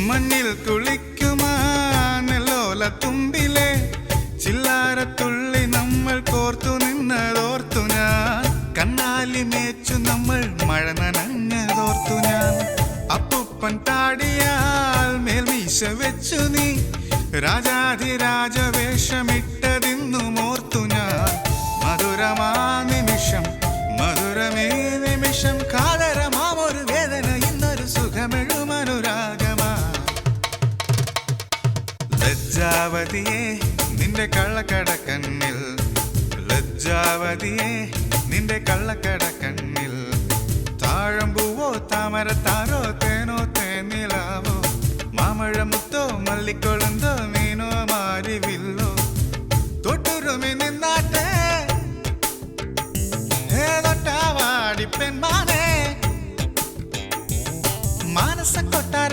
മണ്ണിൽ കുളിക്കുമാനല്ലോല തുമ്പിലെ ചില്ലാരത്തുള്ളി നമ്മൾ കോർത്തു നിന്നതോർത്തു ഞാൻ. കണ്ണാലി മേച്ചു നമ്മൾ മഴ നനഞ്ഞതോർത്തു ഞാൻ. അപ്പൂപ്പൻ താടിയാൽ മേൽമീശ വെച്ചു നീ രാജാധിരാജവേഷമിട്ടതിന്നും ഓർത്തു ഞാൻ. മധുരമാ നിമിഷം മധുരമേ നിമിഷം കാതരമാമൊരു വേദന ഇന്നൊരു സുഖമെഴുമനുരാഗമാ. ലജ്ജാവതിയെ നിന്റെ കള്ളക്കടക്കണ്ണിൽ, ലജ്ജാവതിയെ നിന്റെ കള്ളക്കടക്കണ്ണിൽ താഴമ്പൂവോ താമരത്താരോ തേനോ തേനിലാവോ മാമഴമുത്തോ മല്ലിക്കൊളുന്തോ മീനോ മാരിവില്ലോ തൊട്ടുരുമി നിന്നാട്ടെ ഏതൊട്ടാവാടി പെൺമാനേ മാനസ കൊട്ടാര